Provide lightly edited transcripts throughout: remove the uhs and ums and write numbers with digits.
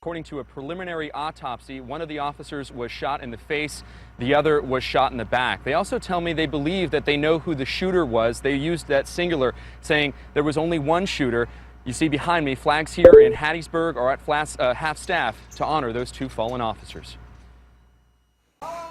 According to a preliminary autopsy, one of the officers was shot in the face, the other was shot in the back. They also tell me they believe that they know who the shooter was. They used that singular, saying there was only one shooter. You see behind me, flags here in Hattiesburg are at half staff to honor those two fallen officers.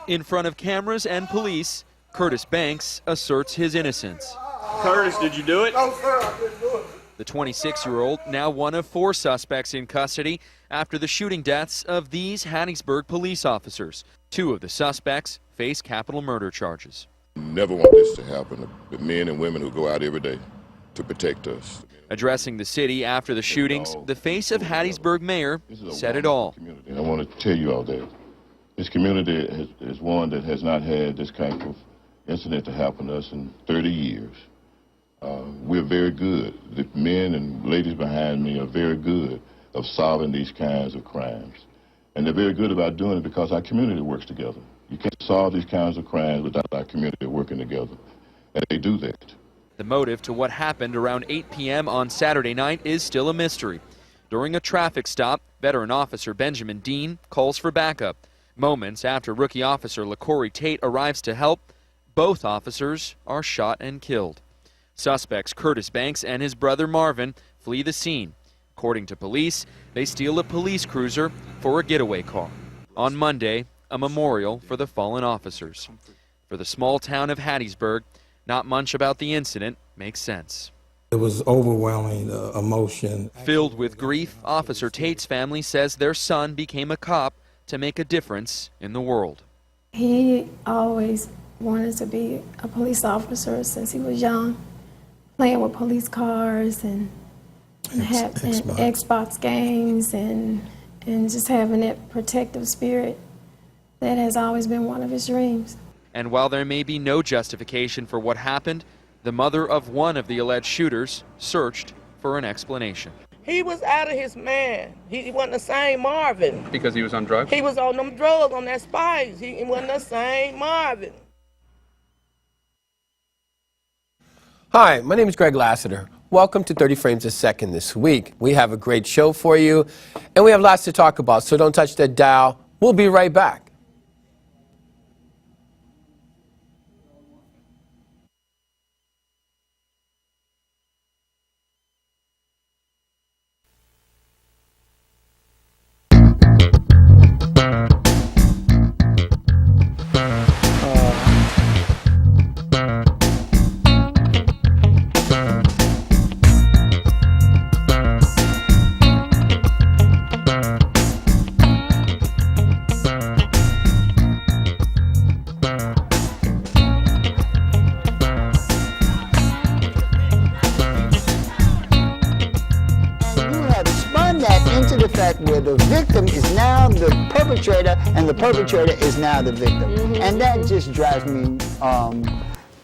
In front of cameras and police, Curtis Banks asserts his innocence. Curtis, did you do it? No, sir, I didn't do it. The 26-year-old, now one of 4 suspects in custody after the shooting deaths of these Hattiesburg police officers. 2 of the suspects face capital murder charges. Never want this to happen. The men and women who go out every day to protect us. Addressing the city after the shootings, the face of Hattiesburg mayor said it all. And I want to tell you all that this community is one that has not had this kind of incident to happen to us in 30 years. We're very good. The men and ladies behind me are very good of solving these kinds of crimes. And they're very good about doing it because our community works together. You can't solve these kinds of crimes without our community working together. And they do that. The motive to what happened around 8 p.m. on Saturday night is still a mystery. During a traffic stop, veteran officer Benjamin Dean calls for backup. Moments after rookie officer LaCorey Tate arrives to help, both officers are shot and killed. Suspects Curtis Banks and his brother Marvin flee the scene. According to police, they steal a police cruiser for a getaway car. On Monday, a memorial for the fallen officers. For the small town of Hattiesburg, not much about the incident makes sense. It was overwhelming emotion. Filled with grief, Officer Tate's family says their son became a cop to make a difference in the world. He always wanted to be a police officer since he was young, playing with police cars and Xbox games and just having that protective spirit. That has always been one of his dreams. And while there may be no justification for what happened, the mother of one of the alleged shooters searched for an explanation. He was out of his man. He wasn't the same Marvin. Because he was on drugs? He was on them drugs, on that spice. He wasn't the same Marvin. Hi, my name is Greg Lassiter. Welcome to 30 Frames a Second this week. We have a great show for you, and we have lots to talk about, so don't touch that dial. We'll be right back. Where the victim is now the perpetrator and the perpetrator is now the victim. And that just drives me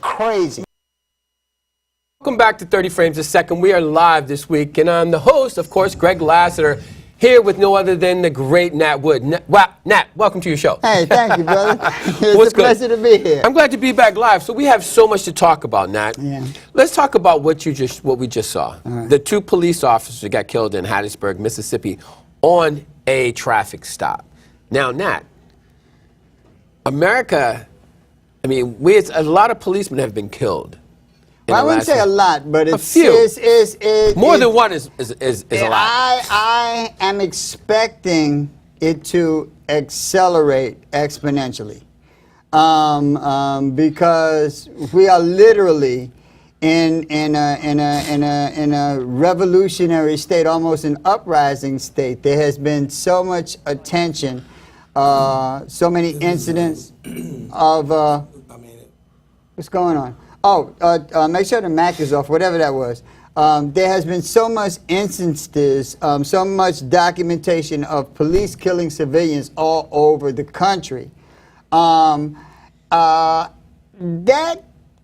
crazy. Welcome back to 30 Frames a Second. We are live this week, and I'm the host, of course, Greg Lassiter, here with no other than the great Nat Wood. Nat, welcome to your show. Hey, thank you, brother. It's a pleasure to be here. I'm glad to be back live. So we have so much to talk about, Nat. Yeah. Let's talk about what we just saw. Right. The 2 police officers that got killed in Hattiesburg, Mississippi, on a traffic stop. Now, Nat, America, I mean, a lot of policemen have been killed. Well, I wouldn't say a lot, but it's a few. More than one is a lot. I am expecting it to accelerate exponentially because we are literally in a revolutionary state, almost an uprising state. There has been so much attention, so many incidents of what's going on. Oh, make sure the Mac is off, whatever that was. There has been so much instances, so much documentation of police killing civilians all over the country. That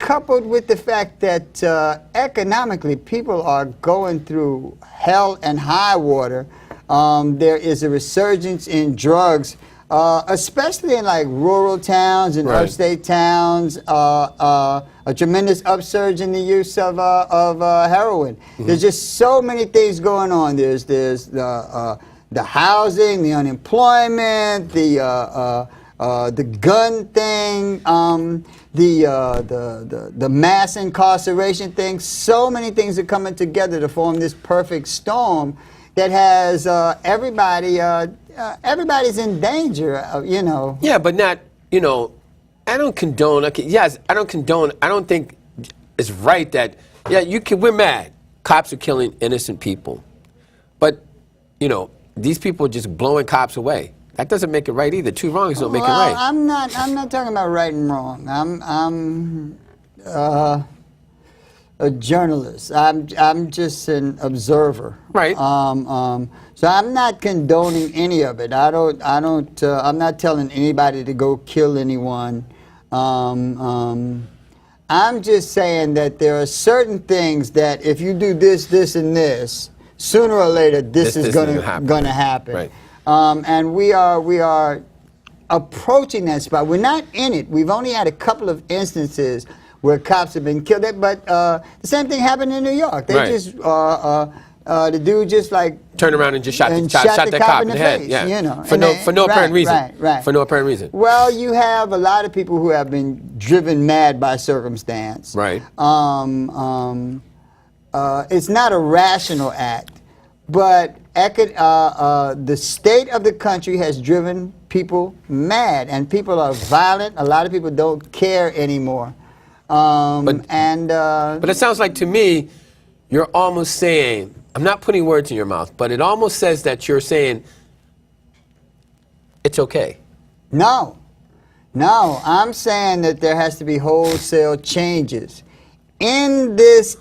coupled with the fact that economically people are going through hell and high water. There is a resurgence in drugs, especially in like rural towns and upstate towns. A tremendous upsurge in the use of heroin. There's just so many things going on. There's the the housing, the unemployment, the gun thing, the mass incarceration thing. So many things are coming together to form this perfect storm that has everybody. Everybody's in danger. You know. Yeah, but not. You know, I don't condone. Okay, yes, I don't condone. I don't think it's right that. Yeah, you can. We're mad. Cops are killing innocent people, but you know these people are just blowing cops away. That doesn't make it right either. Two wrongs don't make it right. I'm not talking about right and wrong. I'm a journalist. I'm just an observer. Right. So I'm not condoning any of it. I'm not telling anybody to go kill anyone. I'm just saying that there are certain things that if you do this, this, and this, sooner or later this is going to happen. Right. And we are approaching that spot. We're not in it. We've only had a couple of instances where cops have been killed. But the same thing happened in New York. They just the dude just like turned around and just shot the cop in the head. Face, yeah. you know, for no apparent reason. Right. For no apparent reason. Well, you have a lot of people who have been driven mad by circumstance. Right. It's not a rational act, but the state of the country has driven people mad, and people are violent. A lot of people don't care anymore. But it sounds like to me, you're almost saying, I'm not putting words in your mouth, but it almost says that you're saying it's okay. No, I'm saying that there has to be wholesale changes in the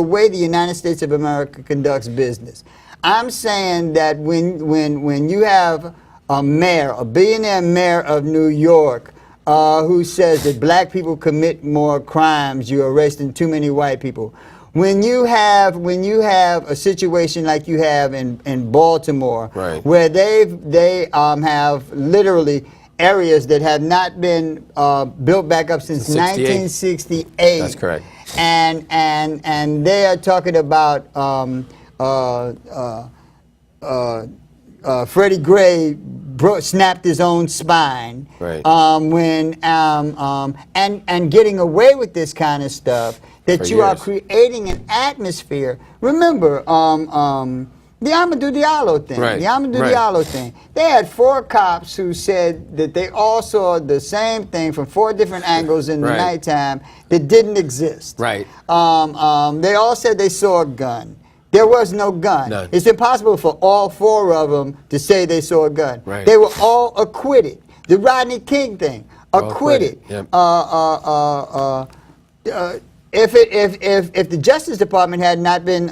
way the United States of America conducts business. I'm saying that when you have a mayor, a billionaire mayor of New York, who says that black people commit more crimes, you're arresting too many white people. When you have a situation like you have in Baltimore, right, where they have literally areas that have not been built back up since 1968. That's correct. And they are talking about Freddie Gray snapped his own spine. Right. And getting away with this kind of stuff, that you are creating an atmosphere. Remember, the Amadou Diallo thing. Right. The Amadou Diallo thing. They had 4 cops who said that they all saw the same thing from 4 different angles in the nighttime that didn't exist. Right. They all said they saw a gun. There was no gun. None. It's impossible for all 4 of them to say they saw a gun. Right. They were all acquitted. The Rodney King thing, acquitted. Yep. If the Justice Department had not been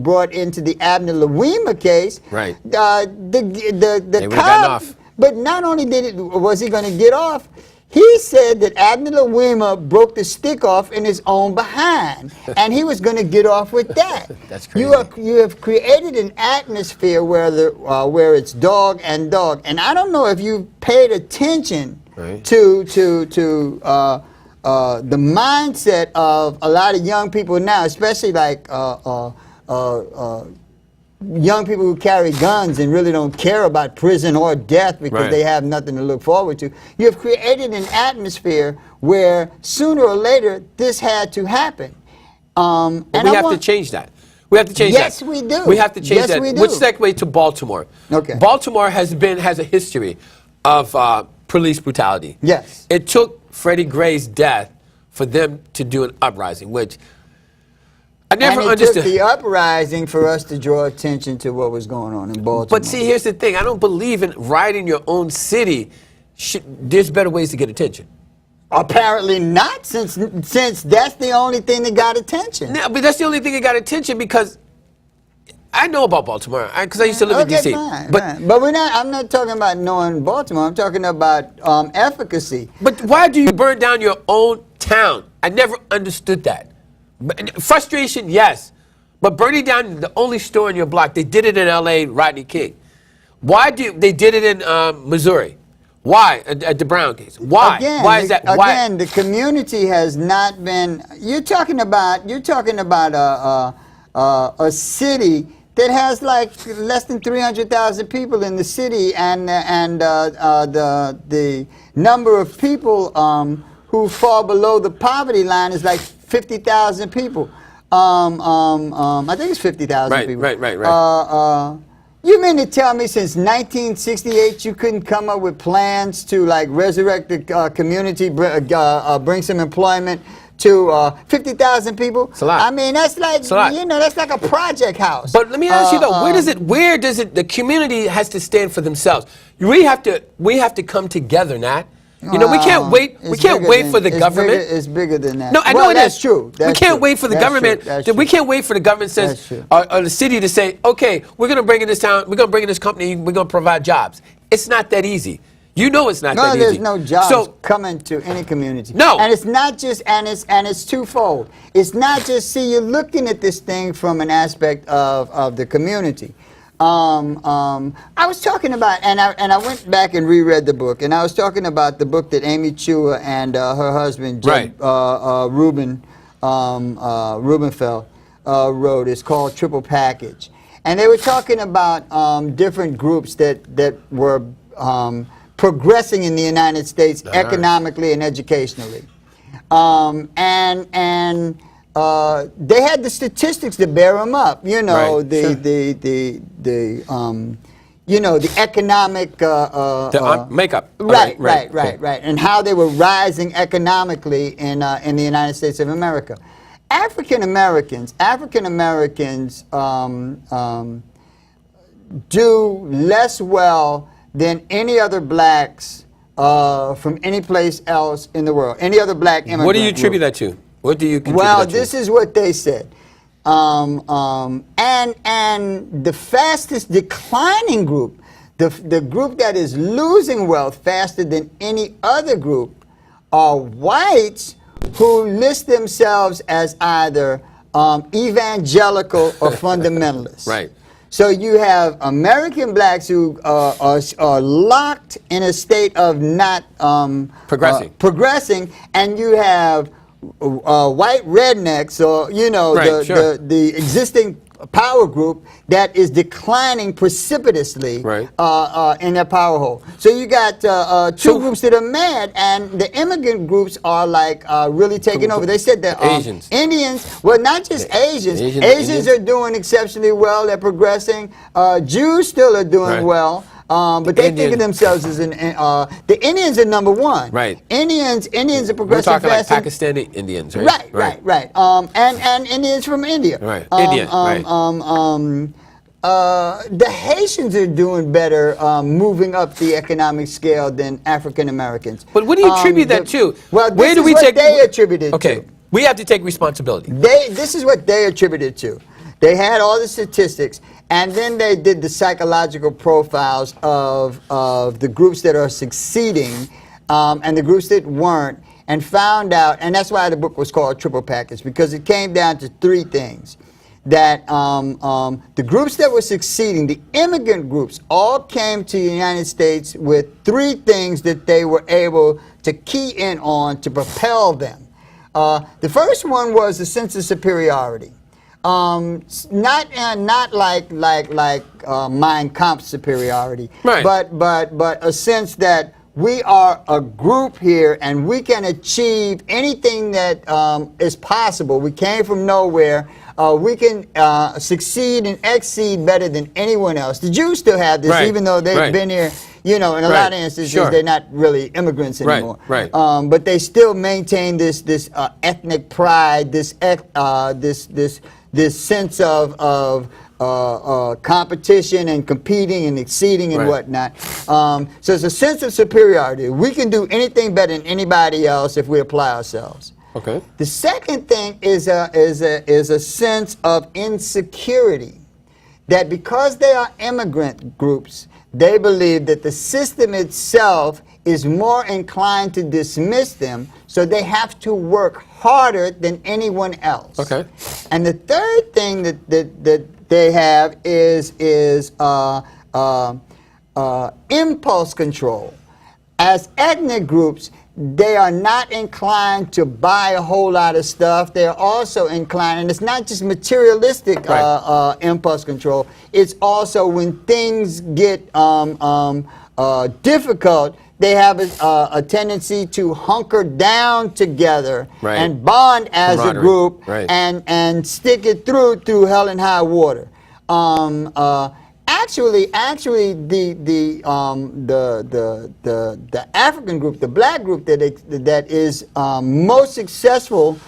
brought into the Abner Louima case, right, the cop, off. But not only was he going to get off, he said that Abner Louima broke the stick off in his own behind, and he was going to get off with that. That's crazy. You have created an atmosphere where it's dog and dog, and I don't know if you paid attention to the mindset of a lot of young people now, especially like young people who carry guns and really don't care about prison or death because they have nothing to look forward to. You have created an atmosphere where sooner or later this had to happen. And we have to change that. We have to change that. Yes, we do. We have to change that. We do. Which segue to Baltimore. Okay. Baltimore has a history of police brutality. Yes. It took Freddie Gray's death for them to do an uprising, which I never understood. It took the uprising for us to draw attention to what was going on in Baltimore. But see, here's the thing. I don't believe in rioting your own city. There's better ways to get attention. Apparently not, since that's the only thing that got attention. No, but that's the only thing that got attention because I know about Baltimore because I used to live in D.C. Fine, but I'm not talking about knowing Baltimore. I'm talking about efficacy. But why do you burn down your own town? I never understood that. Frustration, yes, but burning down the only store in your block. They did it in L.A. Rodney King. Why they did it in Missouri? Why at the Brown case? Why? Again, why is that? Again, the community has not been. You're talking about a city that has like less than 300,000 people in the city, and the number of people who fall below the poverty line is like 50,000 people. I think it's 50,000 people. Right. You mean to tell me since 1968 you couldn't come up with plans to like resurrect the community, bring some employment to 50,000 people? It's a lot. I mean, that's like, you know, that's like a project house. But let me ask you though, where does it, the community has to stand for themselves. We have to come together, Nat. You know, we can't wait for the government. It's bigger than that. No, I know well, it that's is. True. We can't wait for the government. We can't wait for the government says, or the city to say, okay, we're going to bring in this town, we're going to bring in this company, we're going to provide jobs. It's not that easy. You know it's not that easy. No, there's no jobs coming to any community. No. And it's not just, and it's twofold. It's not just, see, you're looking at this thing from an aspect of the community. I was talking about, and I went back and reread the book, and I was talking about the book that Amy Chua and her husband, Rubenfeld, wrote. It's called Triple Package. And they were talking about different groups that were progressing in the United States economically and educationally. They had the statistics to bear them up. You know, the economic makeup. Right, and how they were rising economically in the United States of America. African Americans do less well than any other blacks from any place else in the world. Any other black immigrant. What do you attribute that to? What do you contribute Well, that to? this is what they said. And the fastest declining group, the group that is losing wealth faster than any other group, are whites who list themselves as either evangelical or fundamentalists. Right. So you have American blacks who are locked in a state of not progressing, and you have white rednecks, or the existing power group that is declining precipitously in their power hole. So you got two groups that are mad, and the immigrant groups are like really taking over. They said that Asians, Indians, well, not just Asians. Asians are doing exceptionally well. They're progressing. Jews still are doing well. But they think of themselves as the Indians are number one. Right. Indians are progressing We're talking fast. like Pakistani Indians, right? Right. And Indians from India. Right. The Haitians are doing better moving up the economic scale than African Americans. But what do you attribute that to? Well, this is what they attributed to. Okay, we have to take responsibility. This is what they attributed to. They had all the statistics, and then they did the psychological profiles of the groups that are succeeding and the groups that weren't, and found out, and that's why the book was called Triple Package, because it came down to three things. That the groups that were succeeding, the immigrant groups, all came to the United States with three things that they were able to key in on to propel them. The first one was a sense of superiority. Not like Mein Kampf superiority, but a sense that we are a group here and we can achieve anything that is possible. We came from nowhere. We can succeed and exceed better than anyone else. The Jews still have this, even though they've been here. You know, in a lot of instances, they're not really immigrants anymore. But they still maintain this ethnic pride, this sense of competition and competing and exceeding and whatnot. So it's a sense of superiority. We can do anything better than anybody else if we apply ourselves. Okay. The second thing is a sense of insecurity, that because they are immigrant groups, they believe that the system itself is more inclined to dismiss them, so they have to work harder than anyone else. Okay. And the third thing that they have is impulse control. As ethnic groups, they are not inclined to buy a whole lot of stuff. They're also inclined, and it's not just materialistic impulse control. It's also when things get difficult, they have a tendency to hunker down together and bond as a group and stick it through hell and high water. Actually, the African group, the black group that is most successful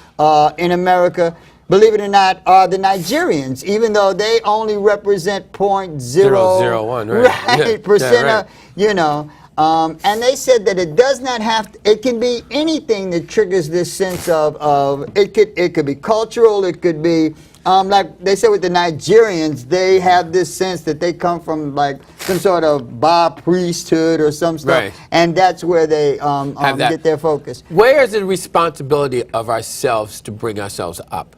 in America, believe it or not, are the Nigerians, even though they only represent 0.001 percent, you know. And they said that it does not have to, it can be anything that triggers this sense of it could be cultural, it could be like they said with the Nigerians, they have this sense that they come from like some sort of Ba priesthood or some stuff, and that's where they get their focus. Where is the responsibility of ourselves to bring ourselves up?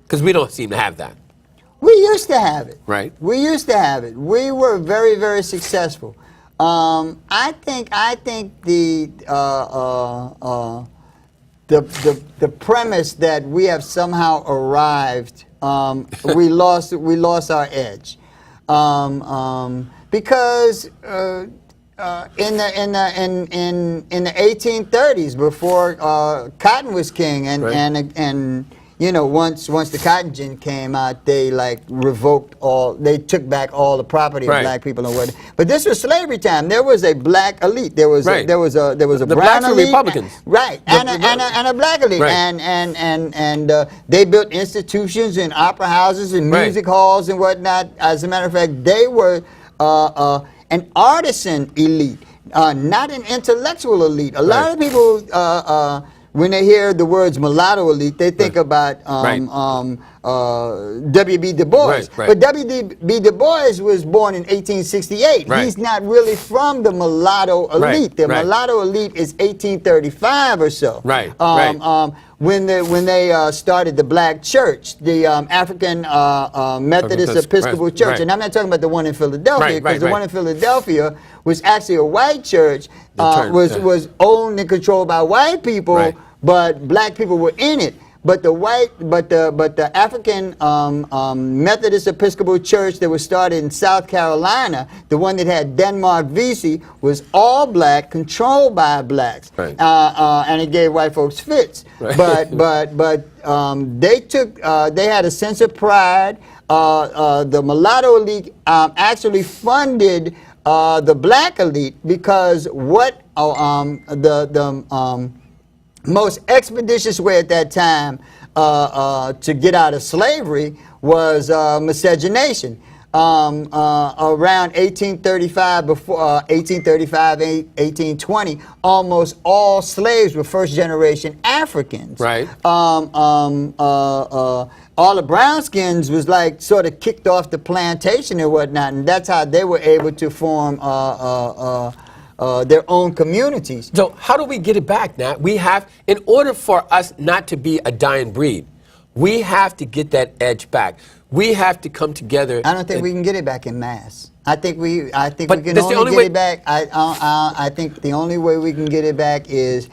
Because we don't seem to have that. We used to have it. Right. We used to have it. We were very, very successful. I think the premise that we have somehow arrived, we lost our edge, because in the 1830s, before cotton was king, and you know, once the cotton gin came out, they like revoked they took back all the property of black people and what. But this was slavery time. There was a black elite. There was a brown blacks were elite, Republicans, and a black elite, and they built institutions and opera houses and music halls and whatnot. As a matter of fact, they were an artisan elite, not an intellectual elite. A lot of people. When they hear the words mulatto elite, they think about W.B. Du Bois. But W.B. Du Bois was born in 1868. He's not really from the mulatto elite. The mulatto elite is 1835 or so. When they started the black church, the African Methodist Episcopal Church. And I'm not talking about the one in Philadelphia, because the one in Philadelphia was actually a white church, was owned and controlled by white people, but black people were in it. But the African Methodist Episcopal Church that was started in South Carolina, the one that had Denmark Vesey, was all black, controlled by blacks, and it gave white folks fits. But they had a sense of pride. The mulatto elite actually funded the black elite, because what the most expeditious way at that time to get out of slavery was miscegenation. Around 1835, 1820, almost all slaves were first-generation Africans. All the brownskins was like sort of kicked off the plantation and whatnot, and that's how they were able to form their own communities. So how do we get it back, Nat? We have, in order for us not to be a dying breed, we have to get that edge back. We have to come together. I don't think we can get it back in mass. I think we can only get it back. I think the only way we can get it back is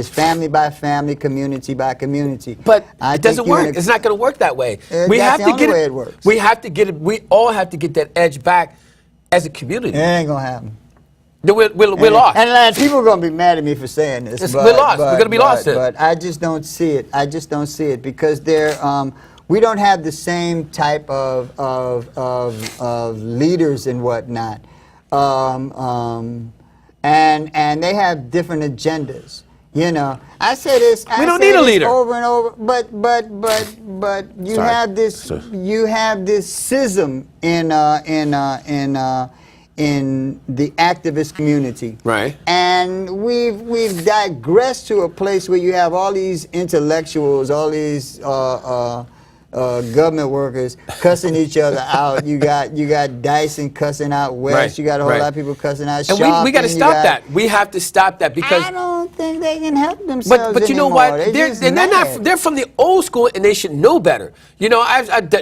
family by family, community by community. But it doesn't work. It's not going to work that way. We have to get it. We have to get it. We all have to get that edge back as a community. It ain't gonna happen. We're lost. And people are going to be mad at me for saying this. We're lost. We're going to be lost. But I just don't see it. I just don't see it, because we don't have the same type of leaders and whatnot, and they have different agendas. You know, I say this. We don't need a leader over and over. But you have this schism in the activist community, and we've digressed to a place where you have all these intellectuals, all these government workers cussing each other out. You got Dyson cussing out West. You got a whole lot of people cussing out. And we got to stop that. We have to stop that, because don't think they can help themselves But you know anymore. what? just They're mad. They're from the old school, and they should know better. You know,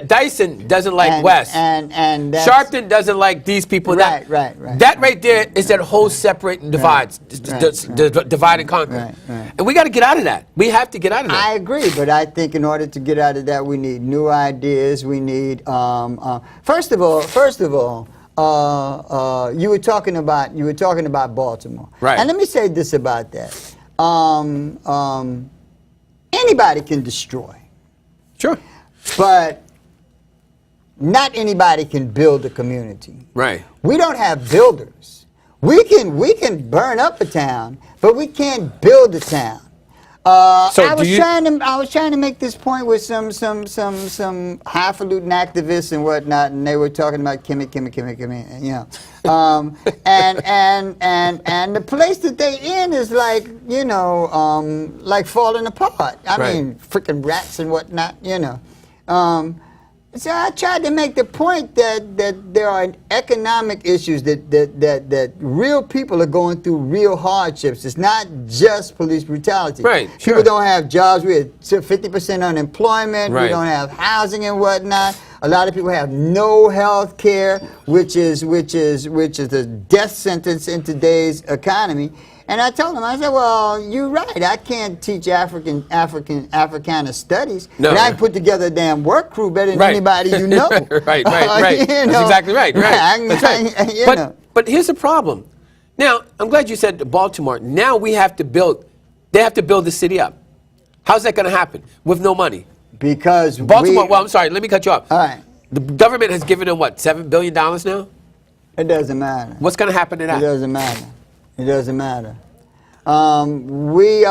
Dyson doesn't like Wes. And that's, Sharpton doesn't like these people. Right. That right there is that whole separate and divides, divide and conquer. Right. And we got to get out of that. We have to get out of that. I agree, but I think in order to get out of that, we need new ideas. We need, first of all, you were talking about Baltimore, right? And let me say this about that: anybody can destroy, sure, but not anybody can build a community. Right. We don't have builders. We can burn up a town, but we can't build a town. I was trying to make this point with some highfalutin activists and whatnot, and they were talking about Kimmy, you know, and the place that they in is like, you know, like falling apart. I mean, freaking rats and whatnot, you know. So I tried to make the point that there are economic issues, that real people are going through real hardships. It's not just police brutality. Right. People don't have jobs. We have 50% unemployment. Right. We don't have housing and whatnot. A lot of people have no health care, which is a death sentence in today's economy. And I told him, I said, well, you're right. I can't teach Africana studies. No. But I can put together a damn work crew better than anybody you know. right. You That's know? exactly right. That's right. You know. But here's the problem. Now, I'm glad you said Baltimore. Now they have to build the city up. How's that going to happen? With no money. Because Baltimore, well, I'm sorry, let me cut you off. All right. The government has given them, what, $7 billion now? It doesn't matter. What's going to happen to that? It doesn't matter. It doesn't matter. We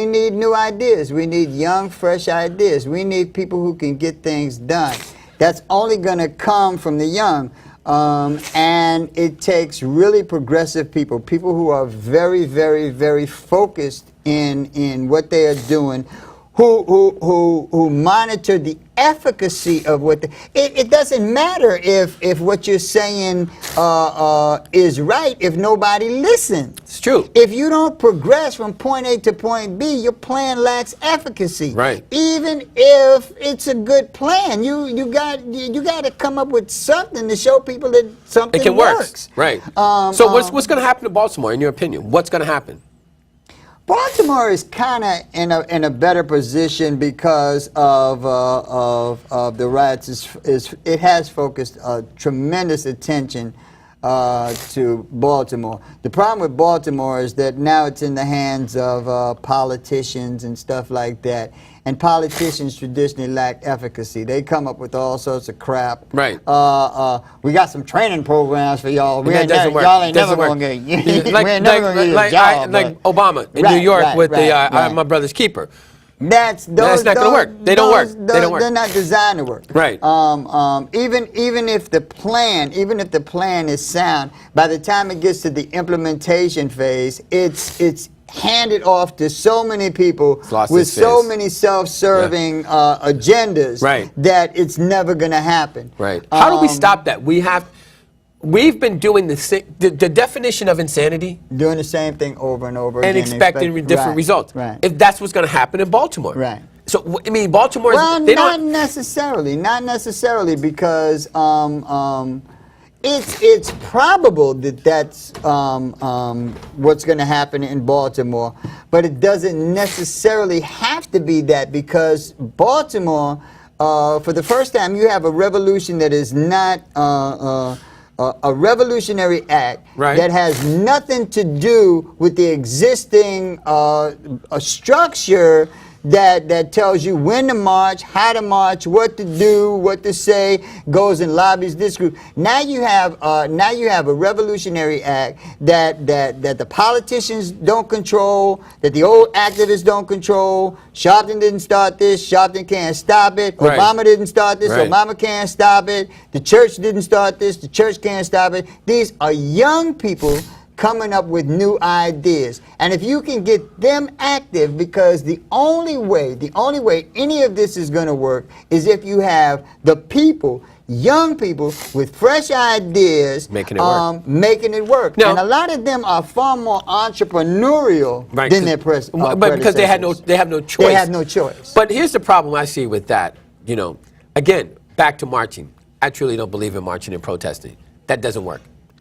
need new ideas. We need young, fresh ideas. We need people who can get things done. That's only going to come from the young. And it takes really progressive people who are very, very, very focused in what they are doing, who monitor the efficacy of what it doesn't matter if what you're saying is right if nobody listens. It's true. If you don't progress from point A to point B, your plan lacks efficacy. Right. Even if it's a good plan, you got to come up with something to show people that something it can works. Right. So what's going to happen to Baltimore, in your opinion? What's going to happen? Baltimore is kind of in a better position because of the riots. It has focused tremendous attention to Baltimore. The problem with Baltimore is that now it's in the hands of politicians and stuff like that. And politicians traditionally lack efficacy. They come up with all sorts of crap. Right. We got some training programs for y'all. Y'all ain't never going to get like a job. like Obama in New York with My Brother's Keeper. That's not going to work. They don't work. They're not designed to work. Right. Even if the plan is sound, by the time it gets to the implementation phase, it's handed off to so many people with so many self-serving agendas that it's never going to happen. Right. How do we stop that? We've been doing the definition of insanity. Doing the same thing over and over and again. expecting different results. Right. If that's what's going to happen in Baltimore. Right. So, I mean, Baltimore is... Well, not necessarily. Not necessarily, because it's probable that that's what's going to happen in Baltimore, but it doesn't necessarily have to be that, because Baltimore, for the first time, you have a revolution that is not a revolutionary act that has nothing to do with the existing structure that tells you when to march, how to march, what to do, what to say, goes and lobbies this group. Now you have a revolutionary act that the politicians don't control, that the old activists don't control. Sharpton didn't start this. Sharpton can't stop it. Right. Obama didn't start this. Right. Obama can't stop it. The church didn't start this. The church can't stop it. These are young people coming up with new ideas. And if you can get them active, because the only way any of this is going to work is if you have the people, young people with fresh ideas making it work. Making it work. Now, and a lot of them are far more entrepreneurial than their but because they have no choice. They have no choice. But here's the problem I see with that. You know, again, back to marching. I truly don't believe in marching and protesting. That doesn't work.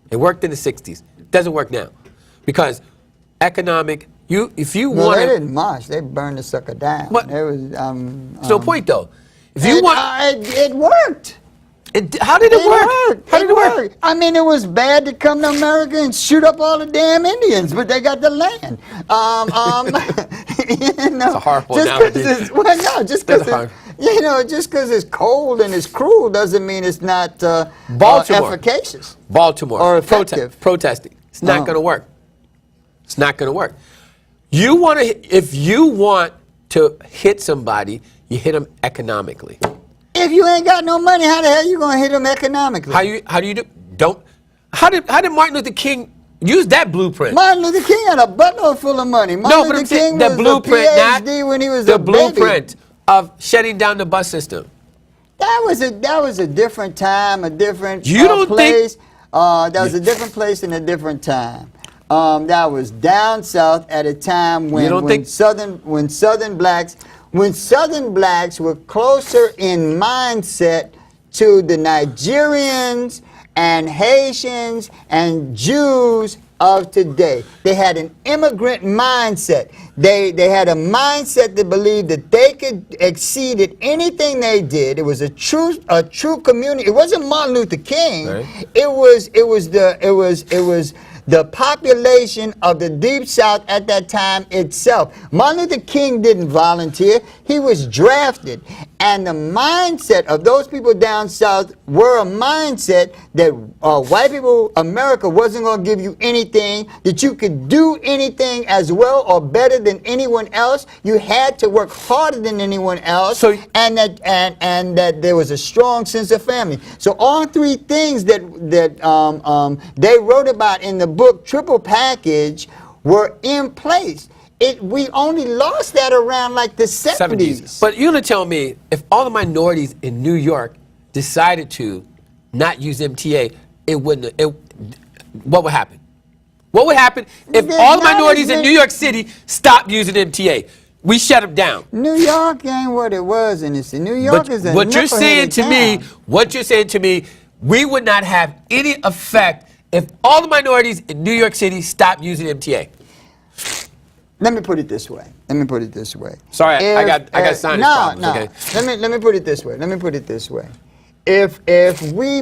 It worked in the 60s. It doesn't work now. Because if you want they to... didn't march. They burned the sucker down. But, it was, there's no point, though. If you it worked. How did it work? How did it work? I mean, it was bad to come to America and shoot up all the damn Indians, but they got the land. You know, it's a horrible analogy. Just because it's cold and it's cruel doesn't mean it's not efficacious. Baltimore. Or effective. Protesting. It's not going to work. It's not going to work. If you want to hit somebody, you hit them economically. If you ain't got no money, how the hell you gonna hit them economically? How do you do? How did Martin Luther King use that blueprint? Martin Luther King had a buttload full of money. Martin Luther King was blueprint, a PhD when he was the a blueprint of shutting down the bus system. That was a different time, a different You don't place. That was a different place and a different time. That was down south at a time when Southern blacks were closer in mindset to the Nigerians and Haitians and Jews of today. They had an immigrant mindset. They had a mindset that believed that they could exceed at anything they did. It was a true community. It wasn't Martin Luther King. Right. It was the population of the Deep South at that time itself. Martin Luther King didn't volunteer. He was drafted. And the mindset of those people down south were a mindset that white people, America wasn't going to give you anything, that you could do anything as well or better than anyone else. You had to work harder than anyone else, and that there was a strong sense of family. So all three things that they wrote about in the book Triple Package were in place. We only lost that around like the 70s. But you're going to tell me, if all the minorities in New York decided to not use MTA, what would happen? What would happen if all the minorities in New York City stopped using MTA? We shut them down. New York ain't what it was in the city. New York is a what you're saying to me, we would not have any effect if all the minorities in New York City stopped using MTA. Let me put it this way. Sorry, I got sinus problems. Okay. Let me put it this way. If we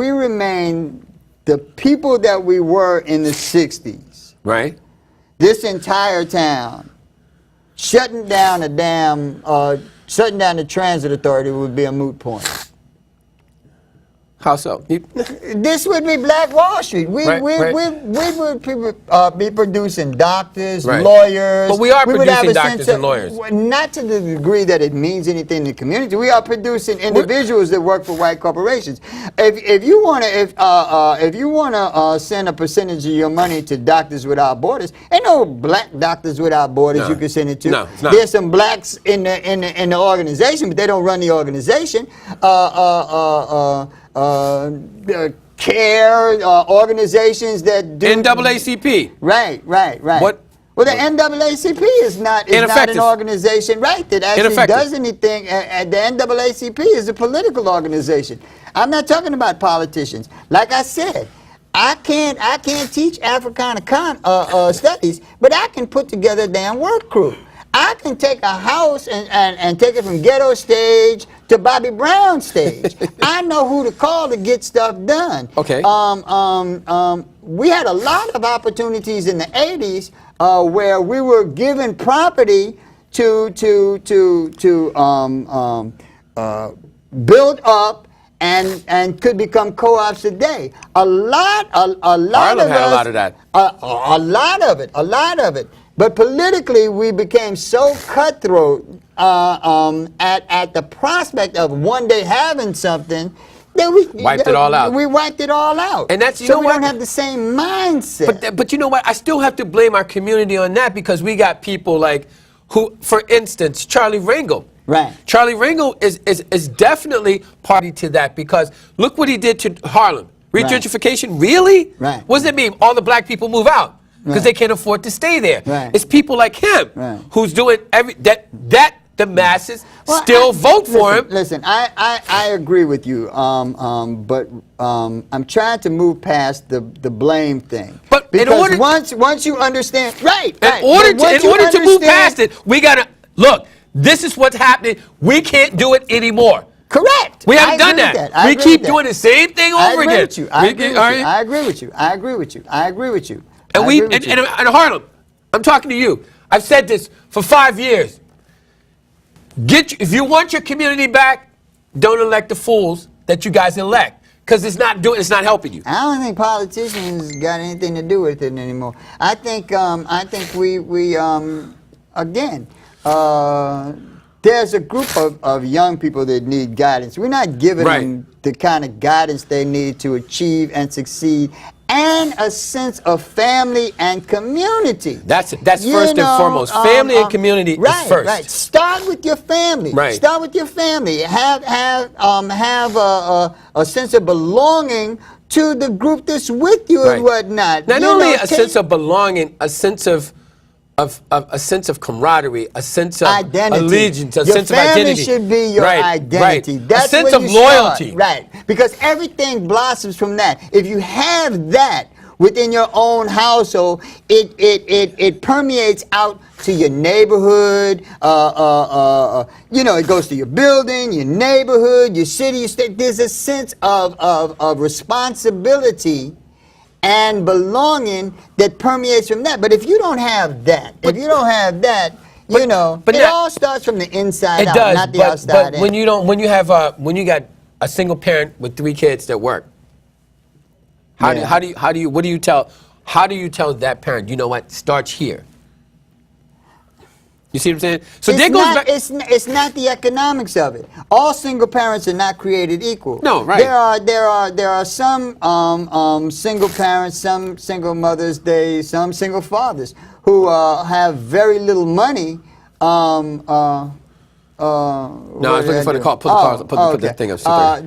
remain the people that we were in the 60s, right? This entire town shutting down the transit authority would be a moot point. How so? This would be Black Wall Street. We would be producing doctors, lawyers. But we are producing doctors and lawyers. Not to the degree that it means anything in the community. We are producing individuals that work for white corporations. If you want to send a percentage of your money to Doctors Without Borders, ain't no black Doctors Without Borders you can send it to. No, it's not. There's some blacks in the organization, but they don't run the organization. Care organizations that do NAACP. Right. What? Well, the NAACP is not an organization, right, that actually does anything. The NAACP is a political organization. I'm not talking about politicians. Like I said, I can't teach Africana studies, but I can put together a damn work crew. I can take a house and take it from ghetto stage to Bobby Brown stage. I know who to call to get stuff done. Okay. We had a lot of opportunities in the 80s where we were given property to build up and could become co-ops today. A lot of it. But politically, we became so cutthroat at the prospect of one day having something Then we Wiped it all out. We wiped it all out. And that's, you so know we what? don't have the same mindset. But you know what? I still have to blame our community on that because we got people like who, for instance, Charlie Rangel. Right. Charlie Rangel is definitely party to that because look what he did to Harlem. Regentrification, really? Right. What does that mean? All the black people move out because Right. they can't afford to stay there. Right. It's people like him Right. who's doing that the masses Well, still vote for him. Listen, I agree with you, but I'm trying to move past the blame thing. But in because order- once you understand, right, In order to move past it, we gotta look. This is what's happening. We can't do it anymore. Correct. We haven't I done agree with that. I We agree keep with that. doing the same thing I over agree again. with you. I agree with you. I agree with you. I agree with you. I agree with you. And I we agree with and you. Harlem, I'm talking to you. I've said this for 5 years. If you want your community back, don't elect the fools that you guys elect, because it's not helping you. I don't think politicians got anything to do with it anymore. I think we again, there's a group of young people that need guidance. We're not giving Right. them the kind of guidance they need to achieve and succeed, and a sense of family and community. That's You first know, and foremost. Family and community right, is first. Right. Start with your family. Right. Start with your family. Have a sense of belonging to the group that's with you Right. and whatnot. Not You only know, a sense of belonging, a sense of camaraderie, a sense of identity. allegiance, a your sense of family identity. should be your Right, identity. right. That's a sense where of you start. loyalty. Right. Because everything blossoms from that. If you have that within your own household, it permeates out to your neighborhood. You know, it goes to your building, your neighborhood, your city, your state. There's a sense of responsibility and belonging that permeates from that. But if you don't have that, you know, but it not- all starts from the inside It out, does, not the but outside in. when you got a single parent with 3 kids that work, how do you tell that parent? You know what? Starts here. You see what I'm saying? So there goes back. It's not the economics of it. All single parents are not created equal. No, right. There are some single parents, some single mothers, some single fathers who have very little money. No, I was looking for the call. Put the thing up.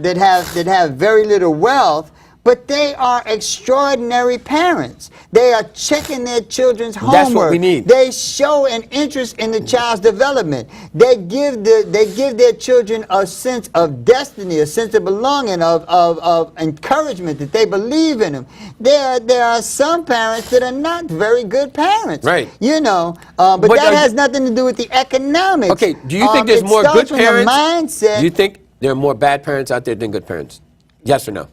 That have very little wealth. But they are extraordinary parents. They are checking their children's homework. That's what we need. They show an interest in the child's development. They give their children a sense of destiny, a sense of belonging, of encouragement, that they believe in them. There are some parents that are not very good parents. Right. You know, but that has nothing to do with the economics. Okay, do you think there's it more starts good from the parents? mindset. Do you think there are more bad parents out there than good parents? Yes or no?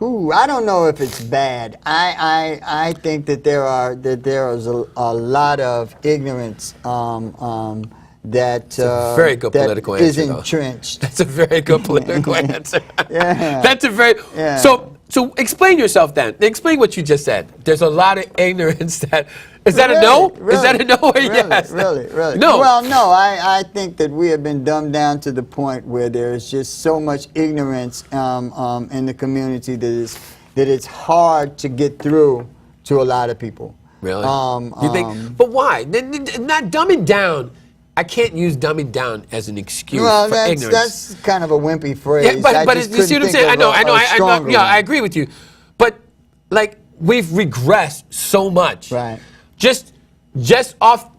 Ooh, I don't know if it's bad. I think that there is a lot of ignorance that very good that political is answer, though. entrenched. That's a very good political answer. Yeah. That's a very Yeah. So explain yourself then. Explain what you just said. There's a lot of ignorance that is that a no? Really? Is that a no or Really? yes? Really? No. Well, no. I think that we have been dumbed down to the point where there's just so much ignorance in the community that it's hard to get through to a lot of people. Really? You think? But why? Not dumbing down. I can't use dumbing down as an excuse Well, for ignorance. that's kind of a wimpy phrase. Yeah, but I just you see what I'm couldn't saying? think I of know. a stronger Yeah, one. I agree with you. But like we've regressed so much. Right. Just off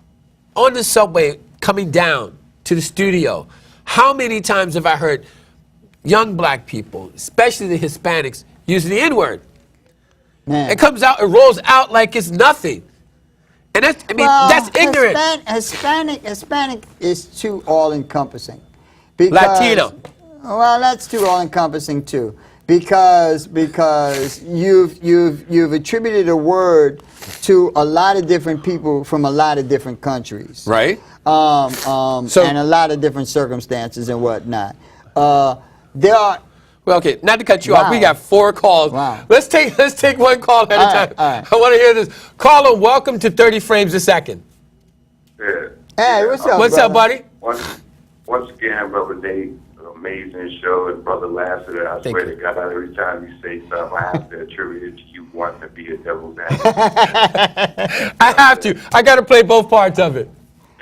on the subway coming down to the studio. How many times have I heard young black people, especially the Hispanics, use the N-word? Man. It comes out, it rolls out like it's nothing. And that's, that's ignorant. Hispanic is too all-encompassing. Latino. Well, that's too all-encompassing too, because you've attributed a word to a lot of different people from a lot of different countries, Right. and a lot of different circumstances and whatnot. There are. Well, okay, not to cut you off, we Wow. got 4 calls. Wow. Let's take one call at a time. All right. I want to hear this. Caller, welcome to 30 Frames a Second. Yeah. Hey, what's up? What's up, brother? buddy? Once again, Brother Dave, amazing show. And Brother Lassiter, I Thank swear you. to God, every time you say something, I have to attribute it to you wanting to be a devil's advocate. I have to. I got to play both parts of it.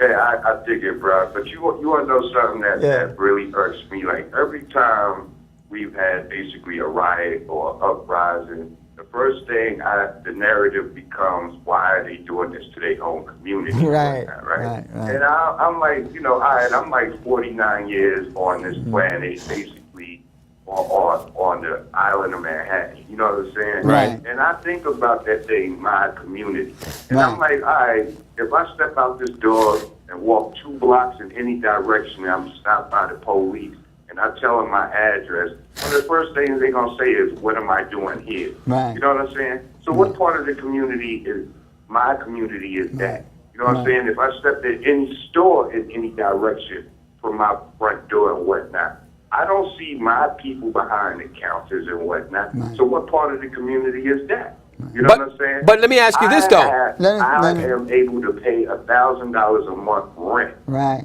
Yeah, I dig it, bro. But you want to know something that really irks me? Like, every time we've had basically a riot or uprising, the first thing the narrative becomes, why are they doing this to their own community? Right. And I'm like, I'm like 49 years on this planet, basically on the island of Manhattan. You know what I'm saying? Right. And I think about that thing, my community. And I'm like, all right, if I step out this door and walk 2 blocks in any direction, and I'm stopped by the police, and I tell them my address, one of the first things they're going to say is, what am I doing here? Right. You know what I'm saying? So what part of the community is, my community is that? You know what I'm saying? If I stepped in any store in any direction from my front door and whatnot, I don't see my people behind the counters and whatnot. So what part of the community is that? You know what I'm saying? But let me ask you this, though. I am able to pay $1,000 a month rent. Right.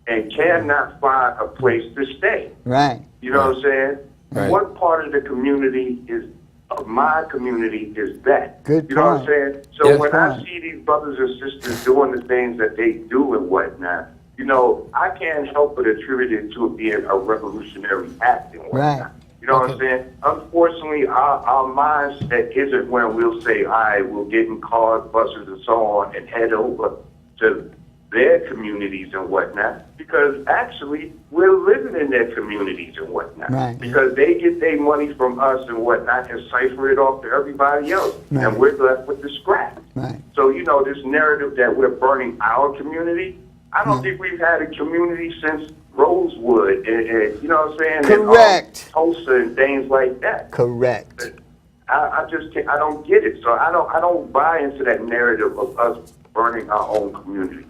And cannot find a place to stay. Right. You know what I'm saying? Right. What part of the community of my community is that? Good You know what I'm point. saying? So Yes. when I see these brothers and sisters doing the things that they do and whatnot, I can't help but attribute it to it being a revolutionary act and whatnot. Right. You know what I'm saying? Unfortunately, our mindset isn't when we'll say, all right, we'll get in cars, buses, and so on, and head over to their communities and whatnot, because actually we're living in their communities and whatnot. Right. Because they get their money from us and whatnot and cipher it off to everybody else, Right. and we're left with the scrap. Right. So, this narrative that we're burning our community, I don't think we've had a community since Rosewood, and you know what I'm saying? Correct. And, Tulsa and things like that. Correct. I just can't, I don't get it. So I don't buy into that narrative of us burning our own community.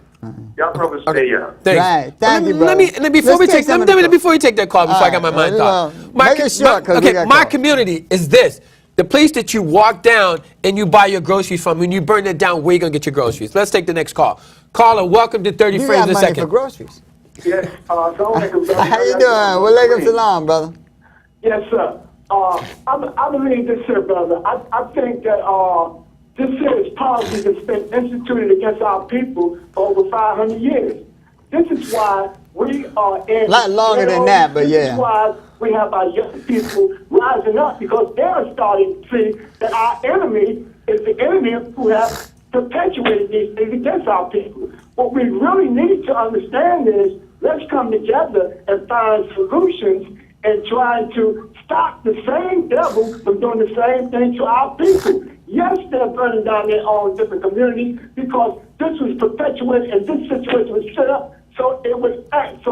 Y'all brothers stay up. Thanks. Right. Thank you, Let brother. me before Let's we take take some of let me- the- before you take that call, before I got my All mind right, thought. make it short, 'cause we got my calls. community is this: the place that you walk down and you buy your groceries from. When you burn it down, where you gonna get your groceries? Let's take the next call. Caller, welcome to 30 You Frames got a money Second. for groceries. Yes, How you doing? Walaikum salam, brother. Yes, sir. I believe this here, brother. I think that this here is policy that's been instituted against our people for over 500 years. This is why we are in... A lot longer than that, but This yeah. is why we have our young people rising up, because they're starting to see that our enemy is the enemy who have perpetuated these things against our people. What we really need to understand is, let's come together and find solutions and try to stop the same devil from doing the same thing to our people. Yes, they're burning down their own different communities because this was perpetuated and this situation was set up so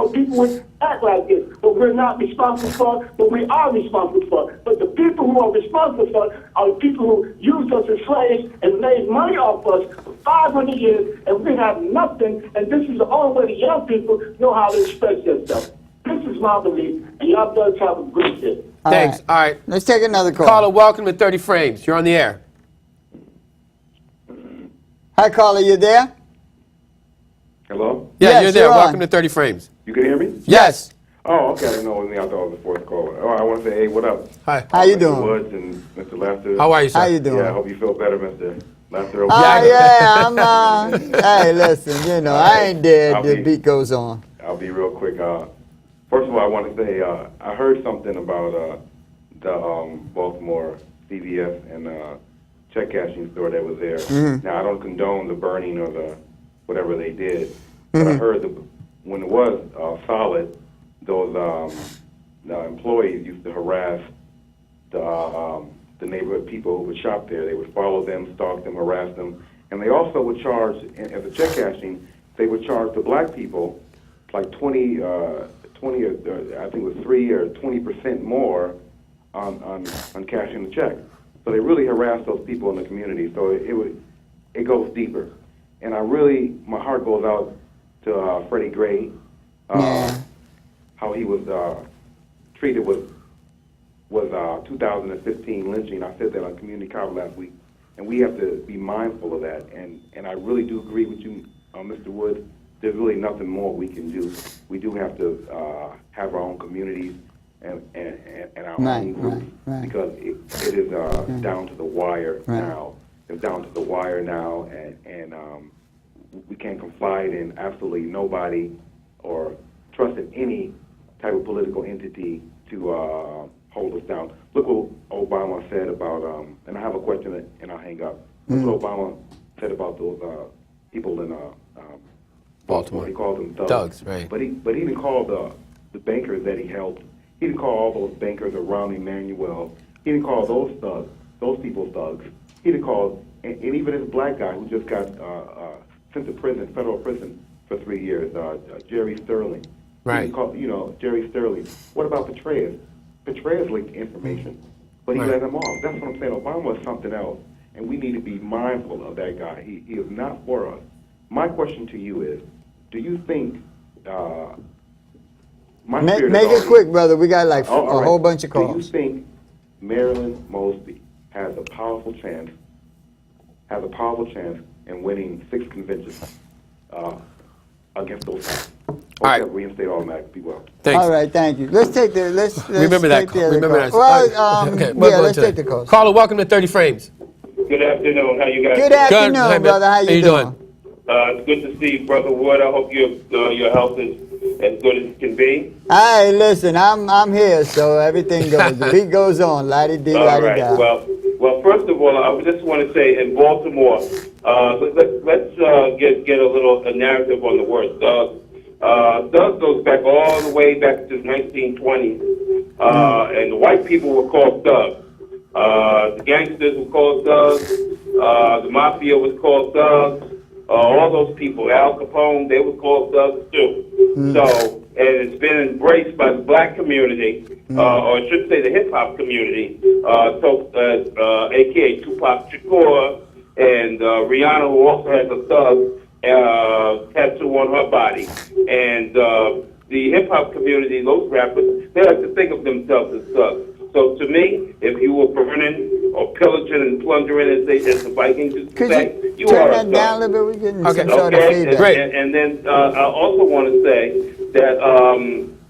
people would act like this. But we're not responsible for it, but we are responsible for it. But the people who are responsible for it are the people who used us as slaves and made money off us for 500 years, and we have nothing, and this is the only way the young people know how to express themselves. This is my belief, and y'all brothers have a good day. Thanks. All right. Let's take another call. Caller, welcome to 30 Frames. You're on the air. Hi, caller, you there? Hello? Yeah, Yes, you're there. you're on. Welcome to 30 Frames. You can hear me? Yes. Oh, okay. I didn't know it was me. I thought it was the fourth call. Oh, I want to say, hey, what up? Hi. How you Mr. doing? Woods and Mr. Lassiter. How are you, sir? How you doing? Yeah, I hope you feel better, Mr. Lassiter. Oh, yeah, I'm, hey, listen, I ain't dead. I'll The be- beat goes on. I'll be real quick. First of all, I want to say I heard something about the Baltimore CVS and check cashing store that was there. Mm-hmm. Now, I don't condone the burning or the whatever they did, but I heard when it was solid, those employees used to harass the neighborhood people who would shop there. They would follow them, stalk them, harass them, and they also would charge, as a check cashing, they would charge the black people like 20 I think it was 3 or 20% more on cashing the check. So they really harassed those people in the community. So it goes deeper, and my heart goes out to Freddie Gray, how he was treated with 2015 lynching. I said that on Community College last week, and we have to be mindful of that. And I really do agree with you, Mr. Wood, there's really nothing more we can do. We do have to have our own communities and our own groups because it is down to the wire now. It's down to the wire now, and we can't confide in absolutely nobody or trust in any type of political entity to hold us down. Look what Obama said about, and I have a question and I'll hang up. Look what Obama said about those people in Baltimore. He called them thugs. Right. But he didn't call the bankers that he helped. He didn't call all those bankers around Emmanuel. He didn't call those thugs, those people thugs. He didn't call, and even this black guy who just got sent to prison, federal prison for 3 years, Jerry Sterling. Right. He didn't call, Jerry Sterling. What about Petraeus? Petraeus leaked information, but he let him off. That's what I'm saying. Obama is something else, and we need to be mindful of that guy. He is not for us. My question to you is, do you think Make it quick, brother. We got like a whole bunch of calls. Do you think Marilyn Mosby has a powerful chance in winning 6 conventions against those guys? All right. Reinstate automatic. Be well. Thanks. All right, thank you. Let's take the remember that. Remember that. Well, okay, let's take the calls. Caller, welcome to 30 Frames. Good afternoon. How you guys? Good afternoon, Good. brother. How you doing? It's good to see you, Brother Wood. I hope your health is as good as it can be. Hey, listen, I'm here, so everything goes. The beat goes on. La-di-dee, la-di-da. All right. Well, first of all, I just want to say in Baltimore, let's get a narrative on the word thug. Thug goes back all the way back to the 1920s, and the white people were called thugs. The gangsters were called thugs. The mafia was called thugs. All those people, Al Capone, they were called thugs too. So, and it's been embraced by the black community, or I should say the hip hop community, aka Tupac Shakur, and Rihanna, who also has a thug tattoo on her body. And the hip hop community, those rappers, they like to think of themselves as thugs. So to me, if you were burning or pillaging and plundering, as the Vikings used to say, you are a thug. Turn that down a little bit. We're getting some sort of Okay, feedback. and then I also want to say that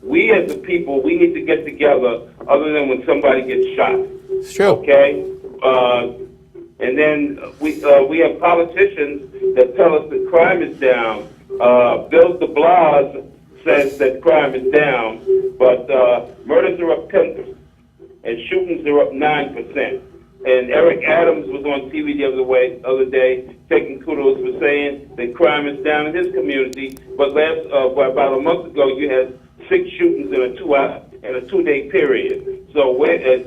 we as a people, we need to get together other than when somebody gets shot. It's true. Okay? And then we have politicians that tell us that crime is down. Bill de Blasio says that crime is down, but murders are up 10%. And shootings are up 9%. And Eric Adams was on TV the other day, taking kudos for saying that crime is down in his community. But about a month ago, you had 6 shootings in a 2-day period. So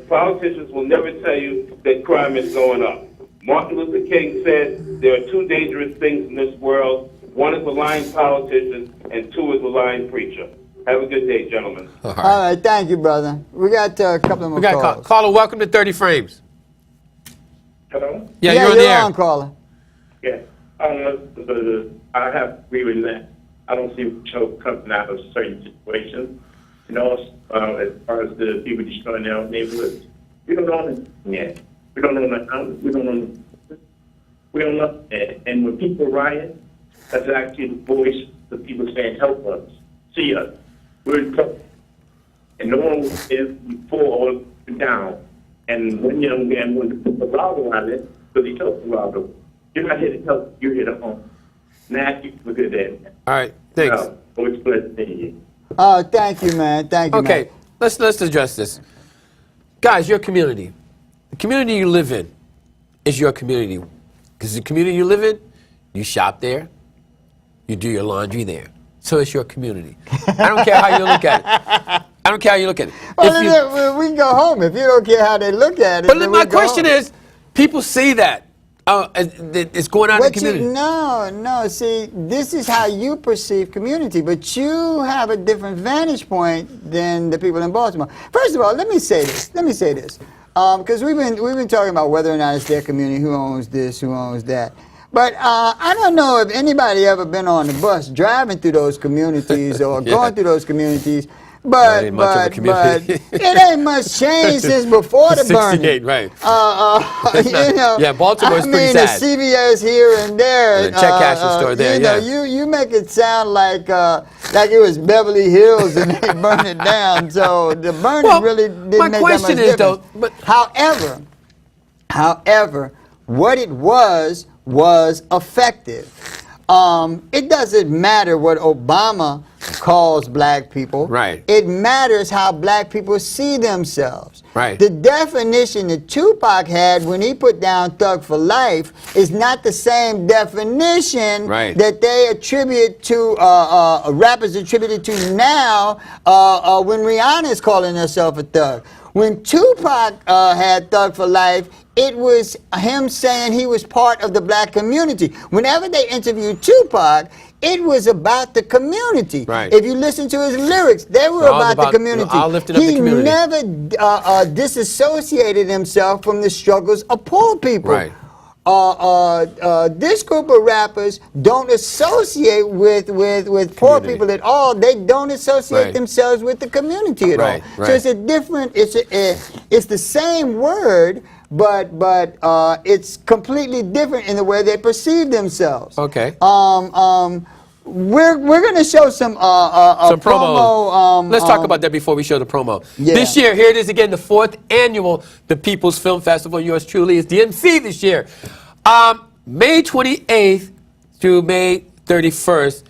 politicians will never tell you that crime is going up. Martin Luther King said there are 2 dangerous things in this world. 1 is a lying politician, and 2 is a lying preacher. Have a good day, gentlemen. All right, thank you, brother. We got a couple of more calls. Caller, welcome to 30 Frames. Hello? Yeah, you're on the air. On, caller. Yeah. I have to agree with that. I don't see Joe coming out of certain situations. As far as the people destroying their own neighborhoods. We don't know them yet. We don't know the houses. We don't know. And when people riot, that's actually the voice of people saying, help us, see us. We're in trouble. And no one is before or down. And one young man wanted to put the rod around it, because he told the rod, you're not here to help, you're here to harm. Nat, you look at that. All right, thanks. Always a pleasure seeing you. Oh, thank you, man. Thank you, man. Okay, let's address this. Guys, your community. The community you live in is your community. Because the community you live in, you shop there, you do your laundry there. So it's your community. I don't care how you look at it. I don't care how you look at it. Well, we can go home if you don't care how they look at it. But my question is, people see that. It's going on in the community. No. See, this is how you perceive community, but you have a different vantage point than the people in Baltimore. First of all, let me say this. Because we've been talking about whether or not it's their community, who owns this, who owns that. But I don't know if anybody ever been on the bus driving through those communities or going through those communities, But ain't much of a community. it ain't much change since before the burning. 68, right. You know, yeah, Baltimore's pretty the sad. CVS here and there. And a check cashing store there, You know, you make it sound like it was Beverly Hills and they burned it down. So the burning really didn't make that much question is, difference. though, but However, what it was effective. It doesn't matter what Obama calls black people. Right. It matters how black people see themselves. Right. The definition that Tupac had when he put down Thug for Life is not the same definition that they attribute to, rappers attributed to now when Rihanna is calling herself a thug. When Tupac had Thug for Life, it was him saying he was part of the black community. Whenever they interviewed Tupac, it was about the community. Right. If you listen to his lyrics, they were about the community. He never disassociated himself from the struggles of poor people. Right. This group of rappers don't associate with poor people at all. They don't associate themselves with the community at all. So it's a different. It's the same word, but it's completely different in the way they perceive themselves. Okay. We're going to show some promo. Let's talk about that before we show the promo. Yeah. This year, here it is again, the 4th annual The People's Film Festival. Yours truly is the MC this year. May 28th through May 31st.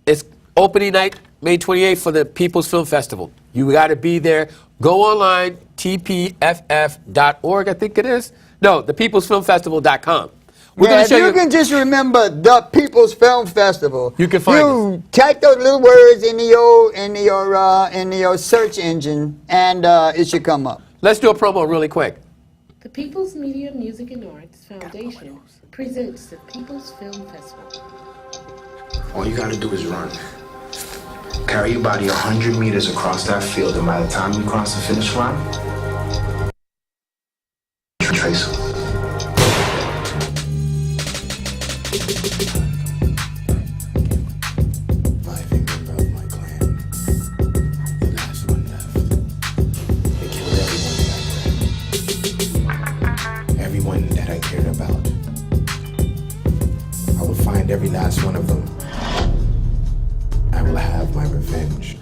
It's opening night, May 28th for the People's Film Festival. You got to be there. Go online, tpff.org, I think it is. No, thepeoplesfilmfestival.com. You can just remember the People's Film Festival. You can find us. Type those little words into your search engine, and it should come up. Let's do a promo really quick. The People's Media, Music and Arts Foundation presents the People's Film Festival. All you gotta do is run. Carry your body 100 meters across that field, and by the time you cross the finish line, trace them. Every last one of them. I will have my revenge.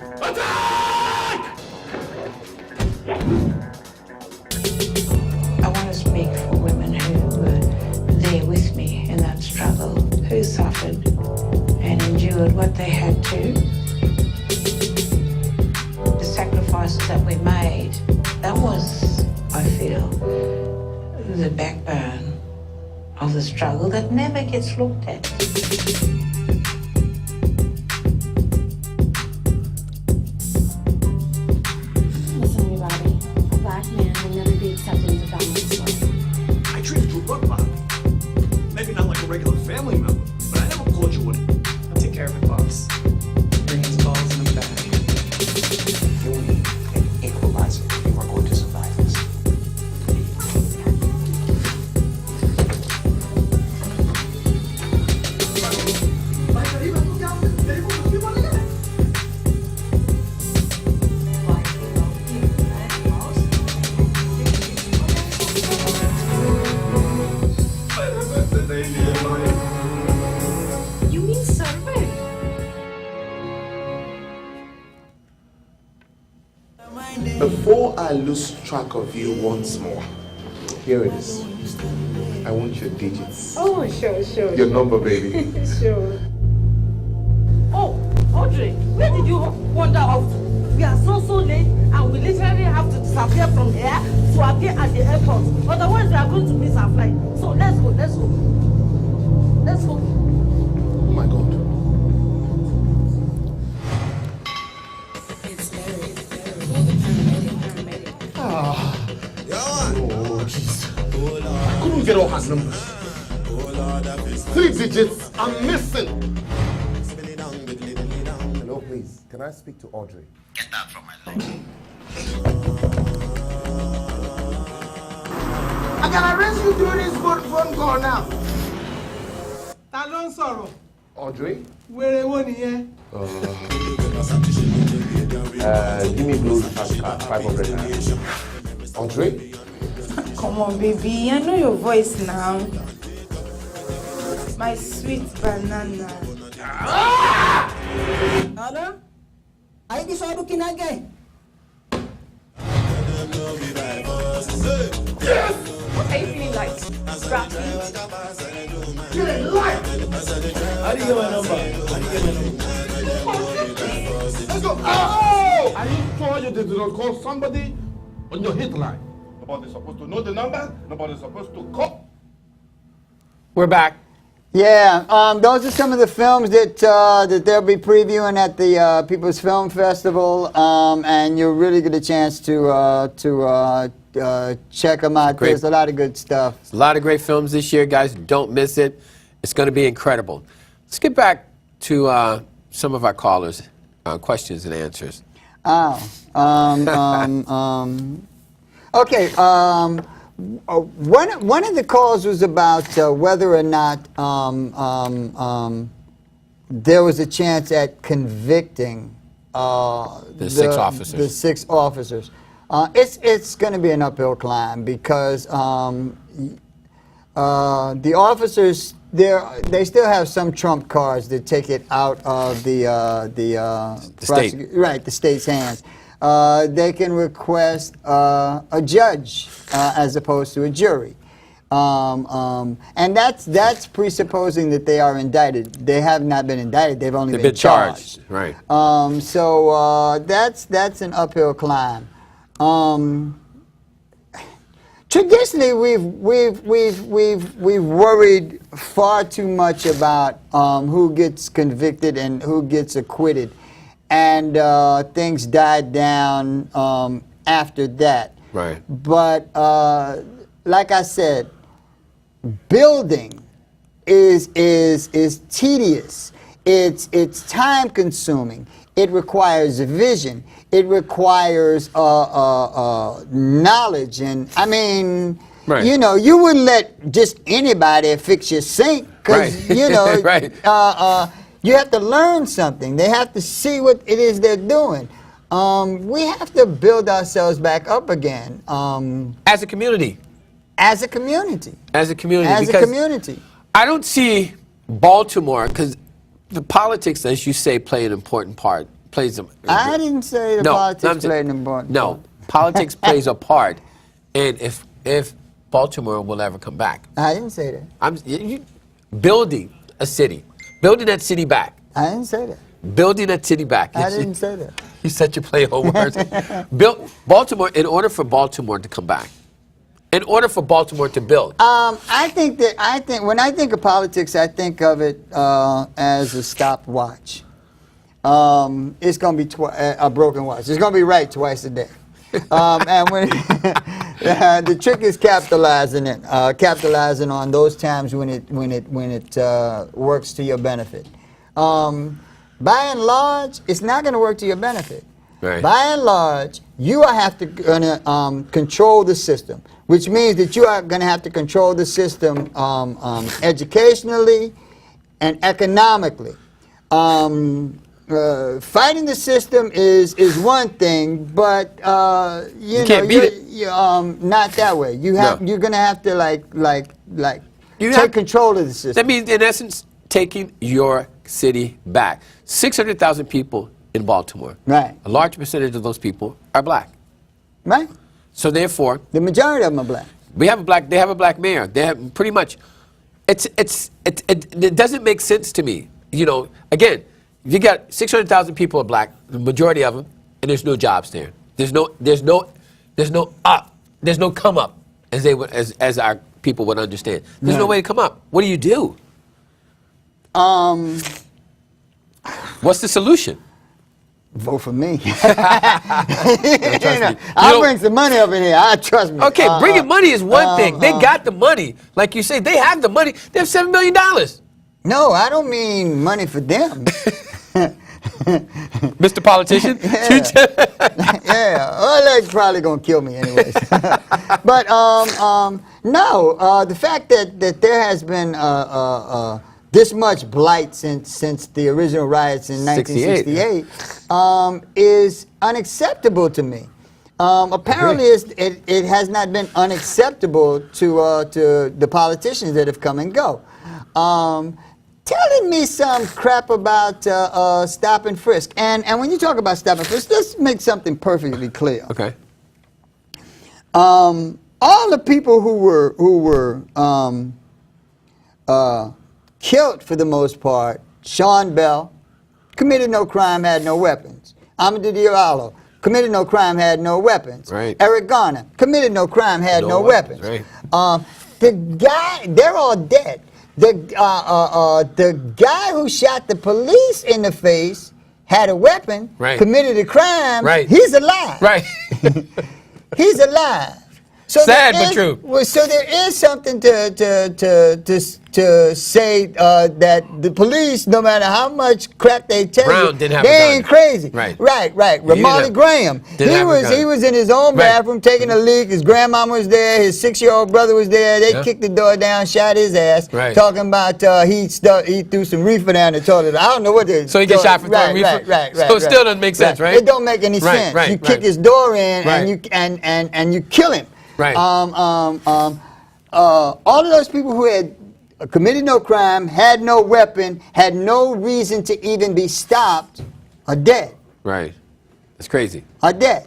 I want to speak for women who were there with me in that struggle, who suffered and endured what they had to. The sacrifices that we made, that was, I feel, the backbone of the struggle that never gets looked at. Listen, everybody, a black man will never be accepted into Belmont's life. I treated you above, maybe not like a regular family member, but I never called you one. I'll take care of it, boss. Bring his balls in the bag. You need an equalizer if you are going to survive this. You mean servant? Before I lose track of you once more, here it is. I want your digits. Oh, sure. Your number, baby. Sure. Oh, Audrey, where did you wander off to? We are so late, and we literally have to disappear from here to appear at the airport. Otherwise, we are going to miss our flight. So let's go. Oh my God. Oh, jeez. I couldn't get all her numbers. 3 digits, I'm missing. Hello, please. Can I speak to Audrey? Get that from my leg. I can arrest you through this phone call now. Ta ló ń sọ̀rọ̀? Audrey? Wèrè wo nìyẹn? Give me blue fast card, 500 naira. Andre? Come on, baby. I know your voice now. My sweet banana. Anna? I think so looking again. Yes! What are you feeling like? Scrappy? Feeling light! How do you get my number? Let's go! Oh! I told you to not call somebody on your hit line. Nobody's supposed to know the number. Nobody's supposed to call. We're back. Yeah, those are some of the films that that they'll be previewing at the People's Film Festival, and you'll really get a chance to check them out. Great. There's a lot of good stuff. A lot of great films this year, guys. Don't miss it. It's going to be incredible. Let's get back to some of our callers' questions and answers. Okay. One of the calls was about whether or not there was a chance at convicting the 6 officers. The 6 officers. It's going to be an uphill climb because the officers they still have some trump cards that take it out of the state. Right, the state's hands. They can request a judge as opposed to a jury. And that's presupposing that they are indicted. They have not been indicted. They've only been charged. Right. So that's an uphill climb. Traditionally, we've worried far too much about who gets convicted and who gets acquitted. And things died down after that. Right. But like I said, building is tedious. It's time consuming. It requires vision. It requires knowledge. And I mean, right. You know, you wouldn't let just anybody fix your sink because Right. you know. Right. You have to learn something. They have to see what it is they're doing. We have to build ourselves back up again. As a community. As a community. As a community. As a because community. I don't see Baltimore, because the politics, as you say, play an important part. I didn't say the politics played an important part. No, politics plays a part. And if Baltimore will ever come back. I didn't say that. Building a city. Building that city back. I didn't say that. Building that city back. I didn't say that. You said your play on words. Baltimore, in order for Baltimore to come back, in order for Baltimore to build. I think when I think of politics, I think of it as a stopwatch. It's going to be a broken watch. It's going to be right twice a day. And when the trick is capitalizing on those times when it works to your benefit. By and large, it's not going to work to your benefit. Right. By and large, you are have to control the system, which means that you are going to have to control the system educationally and economically. Fighting the system is one thing, but you can't beat it. Not that way. You're going to have to take control of the system. That means, in essence, taking your city back. 600,000 people in Baltimore. Right. A large percentage of those people are black. Right. So therefore, the majority of them are black. They have a black mayor. They have pretty much. It doesn't make sense to me. You know, again, you got 600,000 people are black, the majority of them, and there's no jobs there. There's no come up, as our people would understand. There's no way to come up. What do you do? What's the solution? Vote for me. I'll bring some money up in here. Trust me. Okay, bringing money is one thing. They got the money, like you say. They have the money. They have $7 million. No, I don't mean money for them. Mr. Politician? Yeah. Well, they're probably going to kill me anyways. But no, the fact that there has been this much blight since the original riots in 1968 is unacceptable to me. Apparently, it has not been unacceptable to the politicians that have come and go. Telling me some crap about stop and frisk, and when you talk about stop and frisk, let's make something perfectly clear. Okay. All the people who were killed for the most part, Sean Bell, committed no crime, had no weapons. Amadou Diallo, committed no crime, had no weapons. Right. Eric Garner, committed no crime, had no weapons. Right. The guy, they're all dead. The guy who shot the police in the face had a weapon, Right. committed a crime, Right. he's alive. Right. He's alive. So Sad there but is- true. Well, so there is something to say that the police, no matter how much crap they tell Brown you, didn't have a they gun. ain't crazy. Right. Right. didn't Ramali have- Graham, didn't have a gun. he was in his own Right. bathroom taking a leak. His grandmama was there. His 6-year-old brother was there. They Yeah. kicked the door down, shot his ass. Right. Talking about he threw some reefer down the toilet. I don't know what they. So he gets shot for throwing reefer? So it still doesn't make sense, right? It don't make any Right, sense. right, You right. kick his door in Right. and you kill him. Right. All of those people who had committed no crime, had no weapon, had no reason to even be stopped, are dead. Right. It's crazy. Are dead.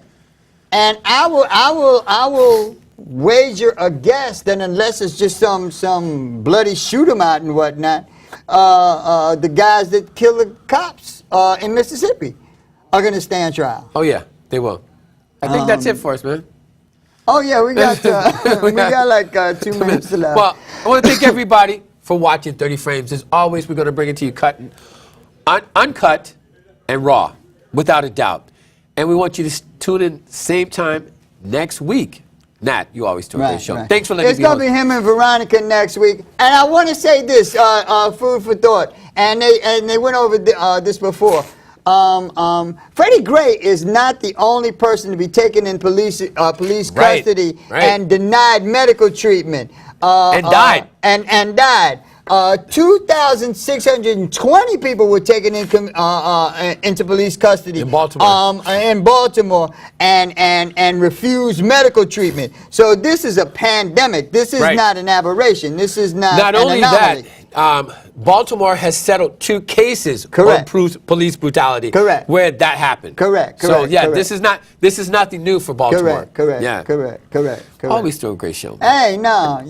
And I will wager a guess that unless it's just some bloody shoot 'em out and whatnot, the guys that killed the cops in Mississippi are going to stand trial. Oh yeah, they will. I think that's it for us, man. Oh yeah, we got like 2 minutes left. Well, I want to thank everybody for watching 30 Frames. As always, we're going to bring it to you uncut and raw, without a doubt. And we want you to tune in same time next week. Nat, you always do a great show. Right. Thanks for letting It's me going to be him and Veronica next week. And I want to say this, food for thought. And they went over this before. Freddie Gray is not the only person to be taken in police custody and denied medical treatment. And died. And died. 2,620 people were taken into police custody In Baltimore. and refused medical treatment. So this is a pandemic. This is not an aberration. This is not an only anomaly. that, Baltimore has settled 2 cases Correct. on police brutality. Correct. Where that happened. Correct. So yeah, correct. this is nothing new for Baltimore. Correct. Yeah. Correct. Always do a great show. Hey, no.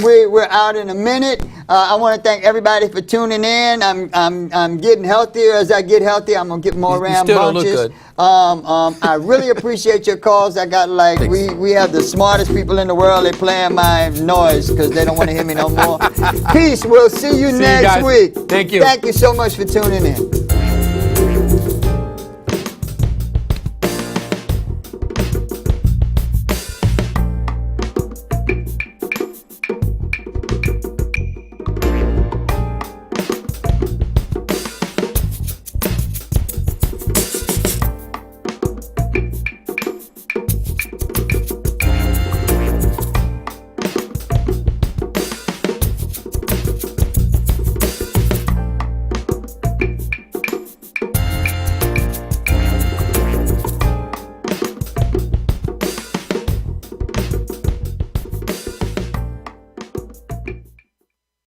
We're out in a minute. I want to thank everybody for tuning in. I'm getting healthier. As I get healthier, I'm gonna get more rambunctious. still don't look good. I really appreciate your calls. I got we have the smartest people in the world. They playing my noise because they don't want to hear me no more. Peace. We'll see you next guys. week. Thank you. Thank you so much for tuning in.